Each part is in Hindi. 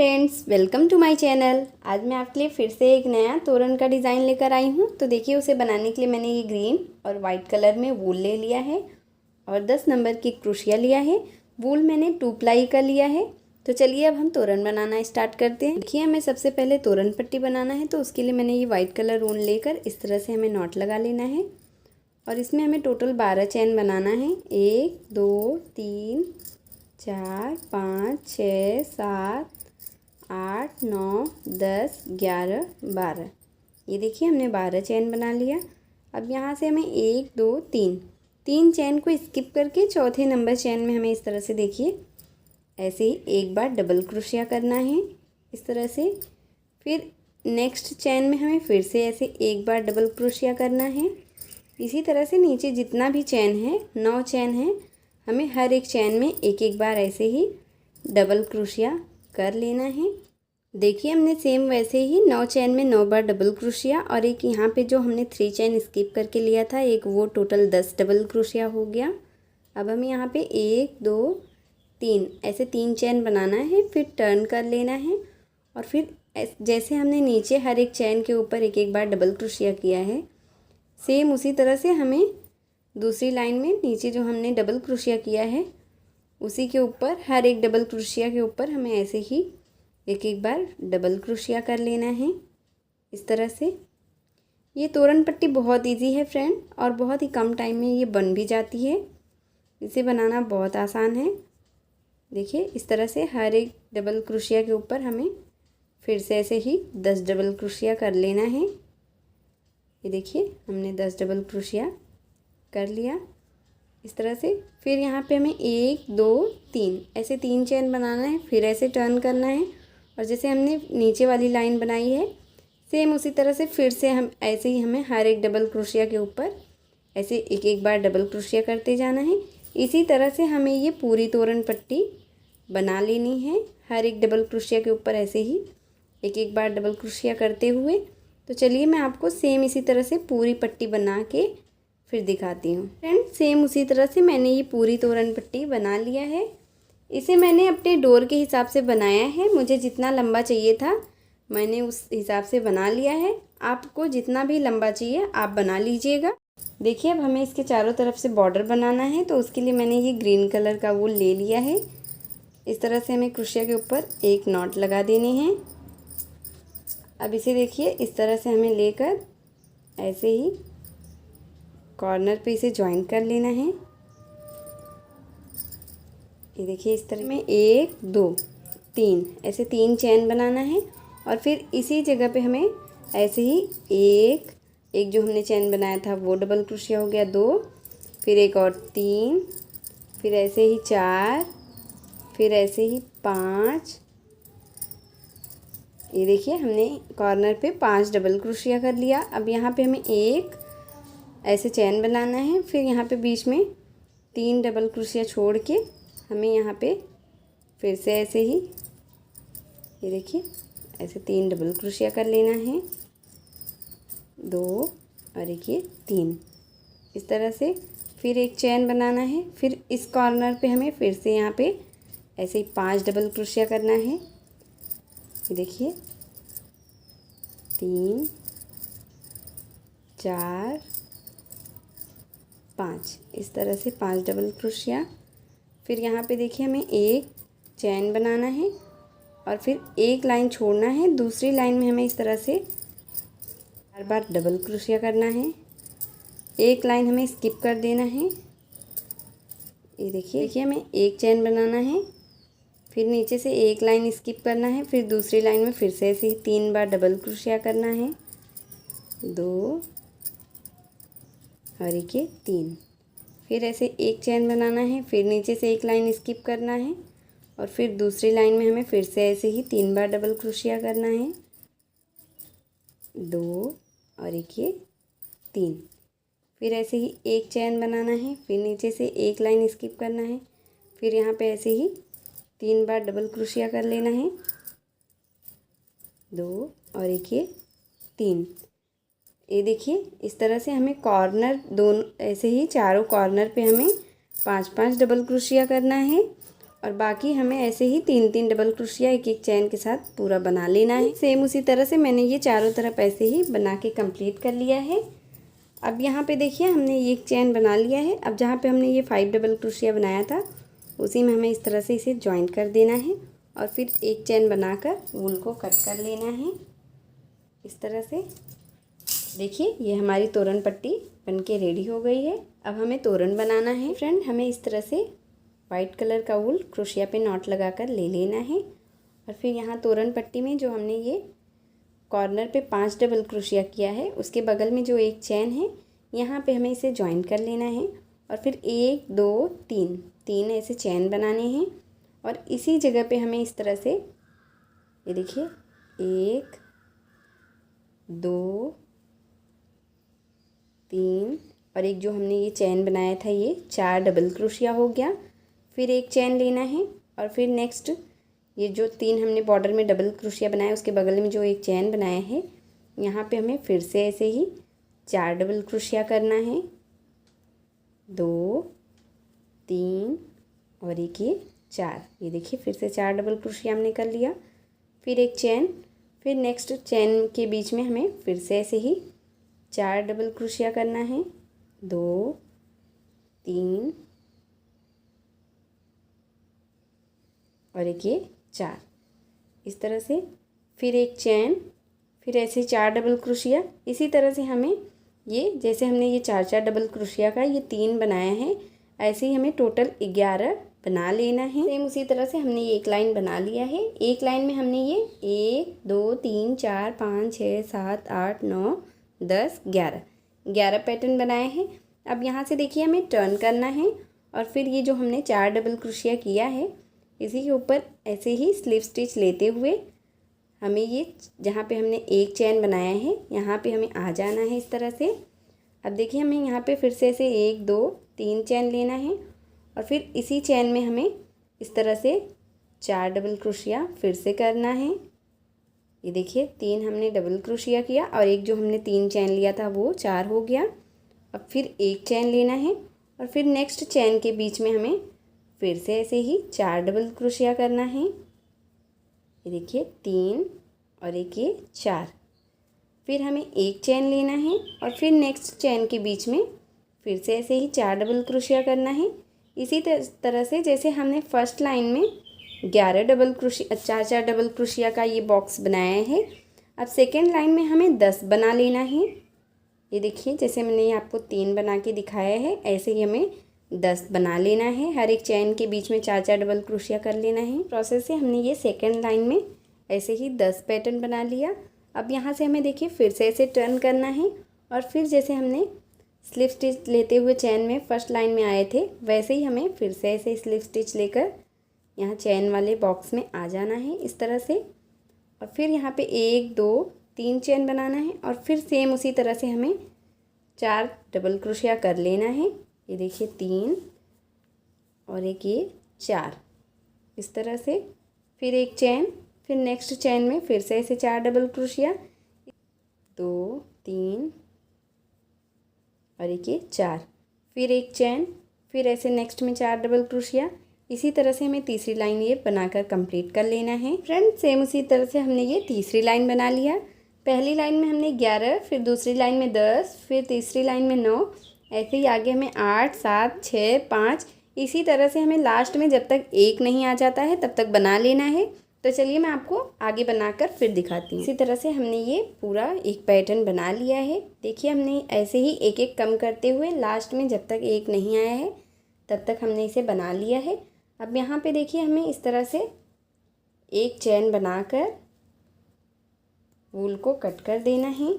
Friends, welcome to my channel. आज मैं आपके लिए फिर से एक नया तोरण का डिज़ाइन लेकर आई हूँ। तो देखिए, उसे बनाने के लिए मैंने ये ग्रीन और वाइट कलर में वूल ले लिया है और 10 नंबर की क्रोशिया लिया है। वूल मैंने 2 प्लाई का लिया है। तो चलिए अब हम तोरण बनाना स्टार्ट करते हैं। देखिए, हमें सबसे पहले तोरण पट्टी बनाना है। तो उसके लिए मैंने ये वाइट कलर ऊन लेकर इस तरह से हमें नॉट लगा लेना है और इसमें हमें टोटल 12 चैन बनाना है। 1 2 3 4 5 6 7 8 9 10 11 12। ये देखिए, हमने 12 चैन बना लिया। अब यहाँ से हमें 1 2 3 चैन को स्किप करके चौथे नंबर चैन में हमें इस तरह से देखिए ऐसे ही एक बार डबल क्रोशिया करना है इस तरह से। फिर नेक्स्ट चैन में हमें फिर से ऐसे एक बार डबल क्रोशिया करना है। इसी तरह से नीचे जितना भी चैन है, 9 चैन है, हमें हर एक चैन में एक एक बार ऐसे ही डबल क्रोशिया कर लेना है। देखिए, हमने सेम वैसे ही 9 चैन में 9 बार डबल क्रोशिया और एक यहाँ पे जो हमने 3 चैन स्किप करके लिया था एक, वो टोटल 10 डबल क्रोशिया हो गया। अब हमें यहाँ पे 1 2 3 ऐसे 3 चैन बनाना है, फिर टर्न कर लेना है और फिर जैसे हमने नीचे हर एक चैन के ऊपर एक एक बार डबल क्रोशिया किया है, सेम उसी तरह से हमें दूसरी लाइन में नीचे जो हमने डबल क्रोशिया किया है उसी के ऊपर हर एक डबल क्रोशिया के ऊपर हमें ऐसे ही एक एक बार डबल क्रोशिया कर लेना है इस तरह से। ये तोरण पट्टी बहुत इजी है फ्रेंड और बहुत ही कम टाइम में ये बन भी जाती है। इसे बनाना बहुत आसान है। देखिए, इस तरह से हर एक डबल क्रोशिया के ऊपर हमें फिर से ऐसे ही 10 डबल क्रोशिया कर लेना है। ये देखिए, हमने 10 डबल क्रोशिया कर लिया इस तरह से। फिर यहाँ पे हमें 1 2 3 ऐसे 3 चैन बनाना है, फिर ऐसे टर्न करना है और जैसे हमने नीचे वाली लाइन बनाई है सेम उसी तरह से फिर से हम ऐसे ही हमें हर एक डबल क्रोशिया के ऊपर ऐसे एक एक बार डबल क्रोशिया करते जाना है। इसी तरह से हमें ये पूरी तोरण पट्टी बना लेनी है, हर एक डबल क्रोशिया के ऊपर ऐसे ही एक एक बार डबल क्रोशिया करते हुए। तो चलिए मैं आपको सेम इसी तरह से पूरी पट्टी बना के फिर दिखाती हूँ। फ्रेंड, सेम उसी तरह से मैंने ये पूरी तोरण पट्टी बना लिया है। इसे मैंने अपने डोर के हिसाब से बनाया है। मुझे जितना लंबा चाहिए था मैंने उस हिसाब से बना लिया है। आपको जितना भी लंबा चाहिए आप बना लीजिएगा। देखिए, अब हमें इसके चारों तरफ से बॉर्डर बनाना है। तो उसके लिए मैंने ये ग्रीन कलर का वूल ले लिया है। इस तरह से हमें क्रोशिया के ऊपर एक नॉट लगा देनी है। अब इसे देखिए, इस तरह से हमें लेकर ऐसे ही कॉर्नर पे इसे ज्वाइन कर लेना है। ये देखिए, इस तरह में 1 2 3 ऐसे 3 चैन बनाना है और फिर इसी जगह पे हमें ऐसे ही एक जो हमने चैन बनाया था वो डबल क्रोशिया हो गया 2, फिर एक और 3, फिर ऐसे ही 4, फिर ऐसे ही 5। ये देखिए, हमने कॉर्नर पे 5 डबल क्रोशिया कर लिया। अब यहाँ पे हमें एक ऐसे चैन बनाना है, फिर यहाँ पे बीच में 3 डबल क्रोशिया छोड़ के हमें यहाँ पे फिर से ऐसे ही ये देखिए ऐसे 3 डबल क्रोशिया कर लेना है, 2 और एक ये 3 इस तरह से। फिर एक चैन बनाना है, फिर इस कॉर्नर पे हमें फिर से यहाँ पे ऐसे ही 5 डबल क्रोशिया करना है। ये देखिए 3 4 5 इस तरह से 5 डबल क्रोशिया। फिर यहाँ पे देखिए, हमें एक चैन बनाना है और फिर एक लाइन छोड़ना है। दूसरी लाइन में हमें इस तरह से बार बार डबल क्रोशिया करना है। एक लाइन हमें स्किप कर देना है। ये देखिए, हमें एक चैन बनाना है, फिर नीचे से एक लाइन स्किप करना है, फिर दूसरी लाइन में फिर से ऐसे ही 3 बार डबल क्रोशिया करना है, 2 और एक ये 3। फिर ऐसे एक चैन बनाना है, फिर नीचे से एक लाइन स्किप करना है और फिर दूसरी लाइन में हमें फिर से ऐसे ही 3 बार डबल क्रोशिया करना है, 2 और एक ये 3। फिर ऐसे ही एक चैन बनाना है, फिर नीचे से एक लाइन स्किप करना है, फिर यहाँ पे ऐसे ही 3 बार डबल क्रोशिया कर लेना है, 2 और एक ये 3। ये देखिए, इस तरह से हमें कॉर्नर दोनों ऐसे ही चारों कॉर्नर पे हमें 5 5 डबल क्रोशिया करना है और बाकी हमें ऐसे ही 3-3 डबल क्रोशिया एक एक चैन के साथ पूरा बना लेना है। सेम उसी तरह से मैंने ये चारों तरफ ऐसे ही बना के कंप्लीट कर लिया है। अब यहाँ पे देखिए हमने ये एक चैन बना लिया है। अब जहाँ पे हमने ये 5 डबल क्रोशिया बनाया था उसी में हमें इस तरह से इसे जॉइंट कर देना है और फिर एक चैन बनाकर वूल को कट कर लेना है इस तरह से। देखिए ये हमारी तोरण पट्टी बनके रेडी हो गई है। अब हमें तोरण बनाना है। फ्रेंड, हमें इस तरह से वाइट कलर का वूल क्रोशिया पे नॉट लगाकर ले लेना है और फिर यहाँ तोरण पट्टी में जो हमने ये कॉर्नर पे 5 डबल क्रोशिया किया है उसके बगल में जो एक चैन है यहाँ पे हमें इसे जॉइन कर लेना है और फिर 1 2 3 ऐसे चैन बनाने हैं और इसी जगह पे हमें इस तरह से ये देखिए 1 2 3 और एक जो हमने ये चैन बनाया था ये 4 डबल क्रोशिया हो गया। फिर एक चैन लेना है और फिर नेक्स्ट ये जो 3 हमने बॉर्डर में डबल क्रोशिया बनाया उसके बगल में जो एक चैन बनाया है यहाँ पे हमें फिर से ऐसे ही 4 डबल क्रोशिया करना है। 2 3 और एक ये 4। ये देखिए फिर से 4 डबल क्रोशिया हमने कर लिया। फिर एक चैन, फिर नेक्स्ट चैन के बीच में हमें फिर से ऐसे ही 4 डबल क्रोशिया करना है। 2 3 और एक ये 4 इस तरह से। फिर एक चैन, फिर ऐसे 4 डबल क्रोशिया। इसी तरह से हमें ये जैसे हमने ये 4 डबल क्रोशिया का ये 3 बनाया है ऐसे ही हमें टोटल 11 बना लेना है। सेम उसी तरह से हमने ये एक लाइन बना लिया है। एक लाइन में हमने ये 1 2 3 4 5 6 7 8 9 10 11 पैटर्न बनाए हैं। अब यहाँ से देखिए हमें टर्न करना है और फिर ये जो हमने 4 डबल क्रोशिया किया है इसी के ऊपर ऐसे ही स्लिप स्टिच लेते हुए हमें ये जहाँ पे हमने एक चैन बनाया है यहाँ पे हमें आ जाना है इस तरह से। अब देखिए हमें यहाँ पे फिर से ऐसे 1 2 3 चैन लेना है और फिर इसी चैन में हमें इस तरह से 4 डबल क्रोशिया फिर से करना है। ये देखिए 3 हमने डबल क्रोशिया किया और एक जो हमने 3 चैन लिया था वो 4 हो गया। अब फिर एक चैन लेना है और फिर नेक्स्ट चैन के बीच में हमें फिर से ऐसे ही 4 डबल क्रोशिया करना है। ये देखिए 3 और एक ये 4। फिर हमें एक चैन लेना है और फिर नेक्स्ट चैन के बीच में फिर से ऐसे ही 4 डबल क्रोशिया करना है। इसी तरह से जैसे हमने फर्स्ट लाइन में 11 डबल क्रोशिया 4 डबल क्रोशिया का ये बॉक्स बनाया है। अब सेकेंड लाइन में हमें 10 बना लेना है। ये देखिए जैसे मैंने आपको 3 बना के दिखाया है ऐसे ही हमें 10 बना लेना है। हर एक चैन के बीच में 4 डबल क्रोशिया कर लेना है। प्रोसेस से हमने ये सेकेंड लाइन में ऐसे ही 10 पैटर्न बना लिया। अब यहाँ से हमें देखिए फिर से ऐसे टर्न करना है और फिर जैसे हमने स्लिप स्टिच लेते हुए चैन में फर्स्ट लाइन में आए थे वैसे ही हमें फिर से ऐसे स्लिप स्टिच लेकर यहाँ चैन वाले बॉक्स में आ जाना है इस तरह से। और फिर यहाँ पे 1 2 3 चैन बनाना है और फिर सेम उसी तरह से हमें 4 डबल क्रोशिया कर लेना है। ये देखिए 3 और एक ये 4 इस तरह से। फिर एक चैन, फिर नेक्स्ट चैन में फिर से ऐसे 4 डबल क्रोशिया 2 3 और एक ये 4। फिर एक चैन, फिर ऐसे नेक्स्ट में 4 डबल क्रोशिया। इसी तरह से हमें तीसरी लाइन ये बनाकर कंप्लीट कर लेना है। फ्रेंड सेम उसी तरह से हमने ये तीसरी लाइन बना लिया। पहली लाइन में हमने 11, फिर दूसरी लाइन में 10, फिर तीसरी लाइन में 9, ऐसे ही आगे हमें 8 7 6 5। इसी तरह से हमें लास्ट में जब तक 1 नहीं आ जाता है तब तक बना लेना है। तो चलिए मैं आपको आगे बनाकर फिर दिखाती हूँ। इसी तरह से हमने ये पूरा एक पैटर्न बना लिया है। देखिए हमने ऐसे ही एक एक कम करते हुए लास्ट में जब तक 1 नहीं आया है तब तक हमने इसे बना लिया है। अब यहाँ पे देखिए हमें इस तरह से एक चैन बनाकर वूल को कट कर देना है।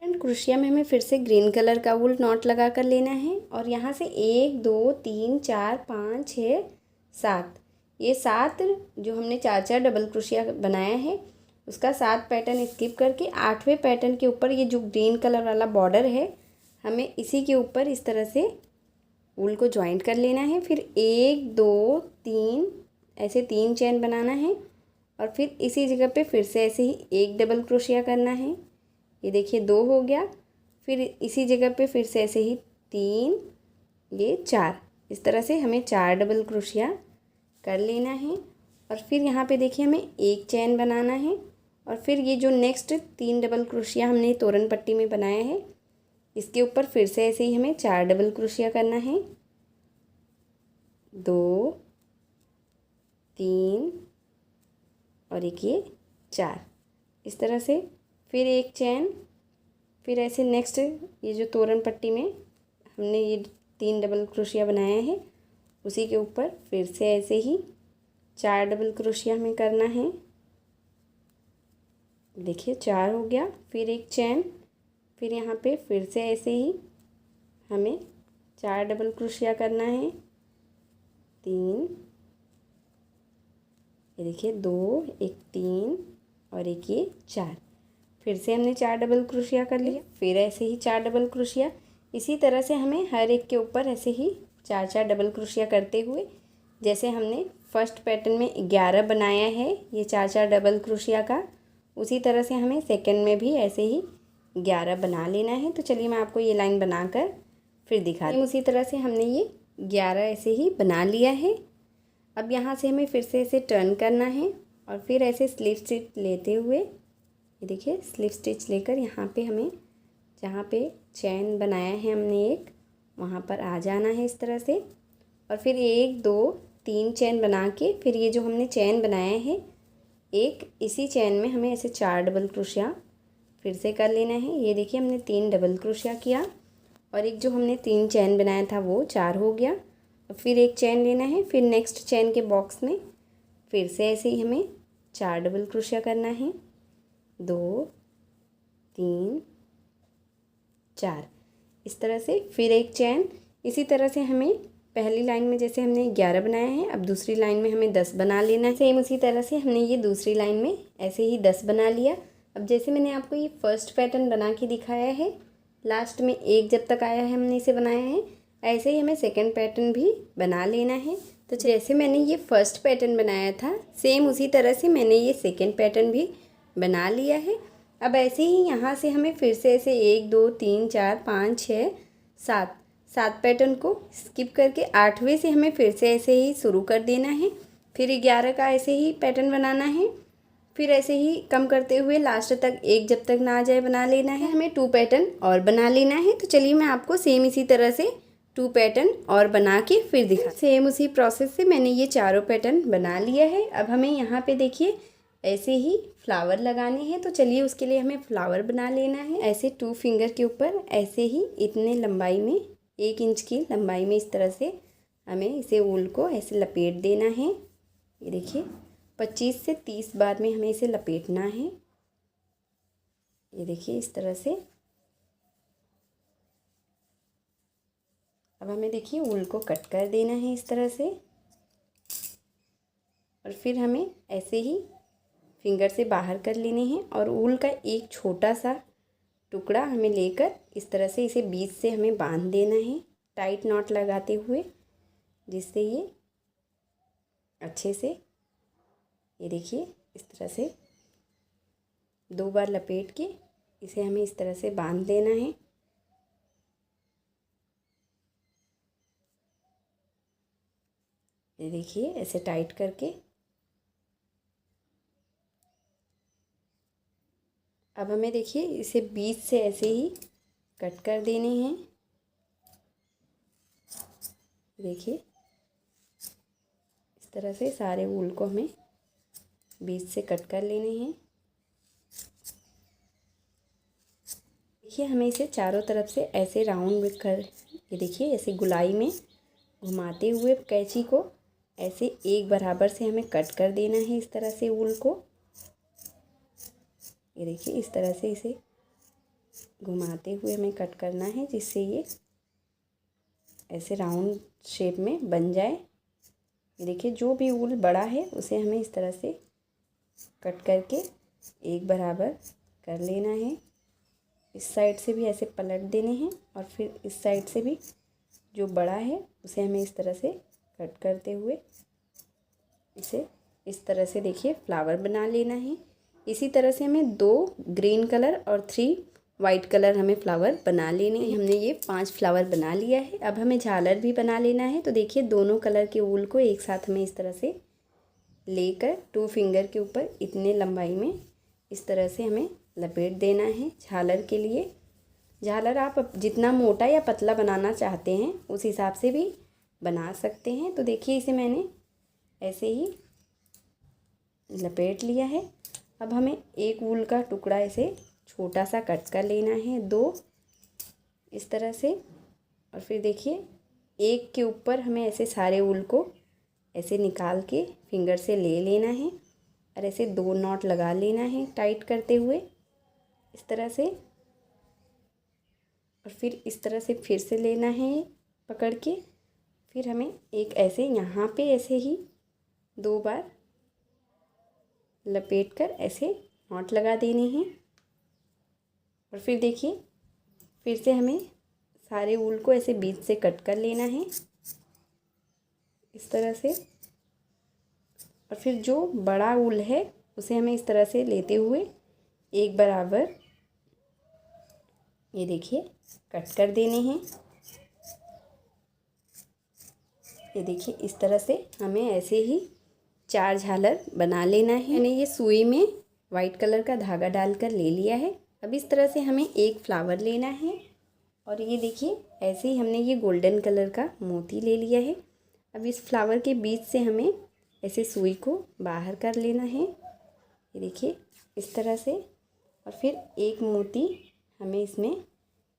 एंड क्रोशिया में हमें फिर से ग्रीन कलर का वूल नॉट लगा कर लेना है और यहाँ से 1 2 3 4 5 6 7, ये 7 जो हमने 4 डबल क्रोशिया बनाया है उसका 7 पैटर्न स्किप करके 8वें पैटर्न के ऊपर ये जो ग्रीन कलर वाला बॉर्डर है हमें इसी के ऊपर इस तरह से वूल को ज्वाइंट कर लेना है। फिर 1 2 3 ऐसे 3 चैन बनाना है और फिर इसी जगह पे फिर से ऐसे ही 1 डबल क्रोशिया करना है। ये देखिए 2 हो गया। फिर इसी जगह पे फिर से ऐसे ही 3 ये 4 इस तरह से हमें 4 डबल क्रोशिया कर लेना है। और फिर यहाँ पे देखिए हमें एक चैन बनाना है और फिर ये जो नेक्स्ट 3 डबल क्रोशिया हमने तोरण पट्टी में बनाया है इसके ऊपर फिर से ऐसे ही हमें 4 डबल क्रोशिया करना है। 2 3 और एक ये 4, इस तरह से फिर एक चैन, फिर ऐसे नेक्स्ट ये जो तोरण पट्टी में हमने ये 3 डबल क्रोशिया बनाया है उसी के ऊपर फिर से ऐसे ही 4 डबल क्रोशिया हमें करना है। देखिए 4 हो गया, फिर एक चैन, फिर यहाँ पे फिर से ऐसे ही हमें 4 डबल क्रोशिया करना है। 3, ये देखिए 2, एक 3 और एक ये 4, फिर से हमने 4 डबल क्रोशिया कर लिया, फिर ऐसे ही 4 डबल क्रोशिया। इसी तरह से हमें हर एक के ऊपर ऐसे ही 4 डबल क्रोशिया करते हुए, जैसे हमने फर्स्ट पैटर्न में 11 बनाया है ये 4 डबल क्रोशिया का, उसी तरह से हमें सेकंड में भी ऐसे ही 11 बना लेना है। तो चलिए मैं आपको ये लाइन बनाकर फिर दिखाती हूँ। उसी तरह से हमने ये 11 ऐसे ही बना लिया है। अब यहाँ से हमें फिर से ऐसे टर्न करना है और फिर ऐसे स्लिप स्टिच लेते हुए, ये देखिए स्लिप स्टिच लेकर यहाँ पे हमें जहाँ पे चैन बनाया है हमने एक, वहाँ पर आ जाना है इस तरह से। और फिर 1 2 3 चैन बना के फिर ये जो हमने चैन बनाया है एक, इसी चैन में हमें ऐसे 4 डबल क्रोशिया फिर से कर लेना है। ये देखिए हमने 3 डबल क्रोशिया किया और एक जो हमने 3 चैन बनाया था वो 4 हो गया। और फिर एक चैन लेना है, फिर नेक्स्ट चैन के बॉक्स में फिर से ऐसे ही हमें 4 डबल क्रोशिया करना है। 2 3 4, इस तरह से फिर एक चैन। इसी तरह से हमें पहली लाइन में जैसे हमने 11 बनाया है, अब दूसरी लाइन में हमें 10 बना लेना है। सेम उसी तरह से हमने ये दूसरी लाइन में ऐसे ही 10 बना लिया। अब जैसे मैंने आपको ये फर्स्ट पैटर्न बना के दिखाया है, लास्ट में 1 जब तक आया है हमने इसे बनाया है, ऐसे ही हमें सेकंड पैटर्न भी बना लेना है। तो जैसे मैंने ये फर्स्ट पैटर्न बनाया था सेम उसी तरह से मैंने ये सेकंड पैटर्न भी बना लिया है। अब ऐसे ही यहाँ से हमें फिर से ऐसे 1 2 3 4 5 6 7 पैटर्न को स्किप करके 8वें से हमें फिर से ऐसे ही शुरू कर देना है। फिर 11 का ऐसे ही पैटर्न बनाना है, फिर ऐसे ही कम करते हुए लास्ट तक 1 जब तक ना आ जाए बना लेना है। हमें 2 पैटर्न और बना लेना है। तो चलिए मैं आपको सेम इसी तरह से 2 पैटर्न और बना के फिर दिखा। सेम उसी प्रोसेस से मैंने ये चारों पैटर्न बना लिया है। अब हमें यहाँ पे देखिए ऐसे ही फ्लावर लगाने हैं। तो चलिए उसके लिए हमें फ्लावर बना लेना है। ऐसे 2 फिंगर के ऊपर ऐसे ही इतने लंबाई में 1 इंच की लंबाई में इस तरह से हमें इसे ऊल को ऐसे लपेट देना है। ये देखिए 25 से 30 बार में हमें इसे लपेटना है। ये देखिए इस तरह से। अब हमें देखिए ऊल को कट कर देना है इस तरह से और फिर हमें ऐसे ही फिंगर से बाहर कर लेने हैं और ऊल का एक छोटा सा टुकड़ा हमें लेकर इस तरह से इसे बीच से हमें बांध देना है टाइट नॉट लगाते हुए, जिससे ये अच्छे से, ये देखिए इस तरह से 2 बार लपेट के इसे हमें इस तरह से बांध देना है। ये देखिए ऐसे टाइट करके। अब हमें देखिए इसे बीच से ऐसे ही कट कर देने हैं। देखिए इस तरह से सारे ऊल को हमें बीच से कट कर लेने हैं। देखिए हमें इसे चारों तरफ से ऐसे राउंड कर, ये देखिए ऐसे गुलाई में घुमाते हुए कैंची को ऐसे एक बराबर से हमें कट कर देना है इस तरह से ऊल को। ये देखिए इस तरह से इसे घुमाते हुए हमें कट करना है, जिससे ये ऐसे राउंड शेप में बन जाए। ये देखिए जो भी ऊल बड़ा है उसे हमें इस तरह से कट करके एक बराबर कर लेना है। इस साइड से भी ऐसे पलट देने हैं और फिर इस साइड से भी जो बड़ा है उसे हमें इस तरह से कट करते हुए इसे इस तरह से देखिए फ्लावर बना लेना है। इसी तरह से हमें 2 ग्रीन कलर और 3 वाइट कलर हमें फ्लावर बना लेने हैं। हमने ये 5 फ्लावर बना लिया है। अब हमें झालर भी बना लेना है। तो देखिए दोनों कलर के वूल को एक साथ हमें इस तरह से लेकर 2 फिंगर के ऊपर इतने लंबाई में इस तरह से हमें लपेट देना है। झालर के लिए झालर आप जितना मोटा या पतला बनाना चाहते हैं उस हिसाब से भी बना सकते हैं। तो देखिए इसे मैंने ऐसे ही लपेट लिया है। अब हमें एक वूल का टुकड़ा ऐसे छोटा सा कट कर लेना है, 2 इस तरह से। और फिर देखिए एक के ऊपर हमें ऐसे सारे वूल को ऐसे निकाल के फिंगर से ले लेना है और ऐसे 2 नॉट लगा लेना है टाइट करते हुए इस तरह से। और फिर इस तरह से फिर से लेना है पकड़ के। फिर हमें एक ऐसे यहाँ पे ऐसे ही 2 बार लपेट कर ऐसे नॉट लगा देने हैं। और फिर देखिए फिर से हमें सारे वूल को ऐसे बीच से कट कर लेना है इस तरह से। और फिर जो बड़ा वूल है उसे हमें इस तरह से लेते हुए एक बराबर ये देखिए कट कर देने हैं। ये देखिए इस तरह से हमें ऐसे ही 4 झालर बना लेना है। मैंने ये सुई में वाइट कलर का धागा डालकर ले लिया है। अब इस तरह से हमें एक फ्लावर लेना है और ये देखिए ऐसे ही हमने ये गोल्डन कलर का मोती ले लिया है। अब इस फ्लावर के बीच से हमें ऐसे सुई को बाहर कर लेना है, ये देखिए इस तरह से। और फिर एक मोती हमें इसमें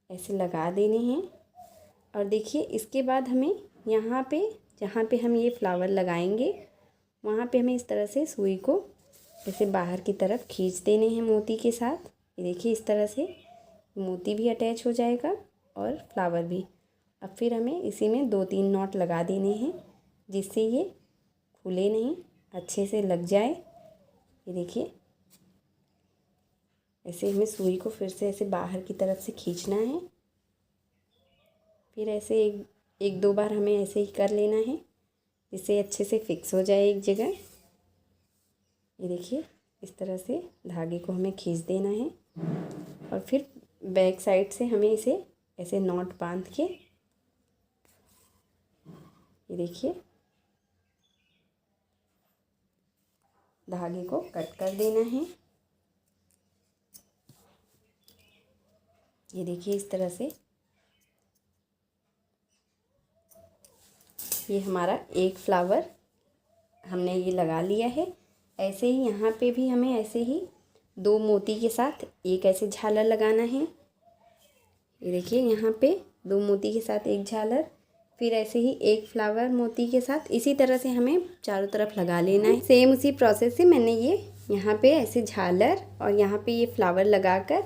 ऐसे लगा देने हैं। और देखिए इसके बाद हमें यहाँ पे जहाँ पे हम ये फ्लावर लगाएंगे वहाँ पे हमें इस तरह से सुई को ऐसे बाहर की तरफ खींच देने हैं मोती के साथ। ये देखिए इस तरह से मोती भी अटैच हो जाएगा और फ्लावर भी। अब फिर हमें इसी में 2-3 नॉट लगा देने हैं जिससे ये खुले नहीं, अच्छे से लग जाए। ये देखिए ऐसे हमें सुई को फिर से ऐसे बाहर की तरफ से खींचना है। फिर ऐसे एक 2 बार हमें ऐसे ही कर लेना है जिससे अच्छे से फिक्स हो जाए एक जगह। ये देखिए इस तरह से धागे को हमें खींच देना है और फिर बैक साइड से हमें इसे ऐसे नॉट बांध के ये देखिए धागे को कट कर देना है। ये देखिए इस तरह से ये हमारा एक फ्लावर हमने ये लगा लिया है। ऐसे ही यहाँ पे भी हमें ऐसे ही 2 मोती के साथ एक ऐसे झालर लगाना है। ये देखिए यहाँ पे 2 मोती के साथ एक झालर, फिर ऐसे ही एक फ्लावर मोती के साथ इसी तरह से हमें चारों तरफ लगा लेना है। सेम उसी प्रोसेस से मैंने ये यहाँ पे ऐसे झालर और यहाँ पे ये फ्लावर लगाकर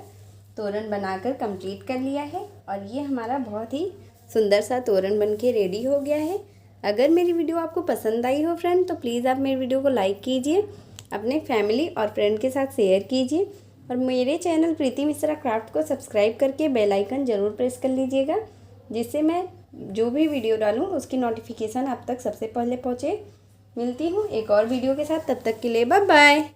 तोरण बनाकर कंप्लीट कर लिया है। और ये हमारा बहुत ही सुंदर सा तोरण बनके रेडी हो गया है। अगर मेरी वीडियो आपको पसंद आई हो फ्रेंड तो प्लीज़ आप मेरी वीडियो को लाइक कीजिए, अपने फैमिली और फ्रेंड के साथ शेयर कीजिए और मेरे चैनल प्रीति मिश्रा क्राफ्ट को सब्सक्राइब करके बेल आइकन ज़रूर प्रेस कर लीजिएगा जिससे मैं जो भी वीडियो डालूँ उसकी नोटिफिकेशन आप तक सबसे पहले पहुँचे। मिलती हूँ एक और वीडियो के साथ, तब तक के लिए बाय बाय।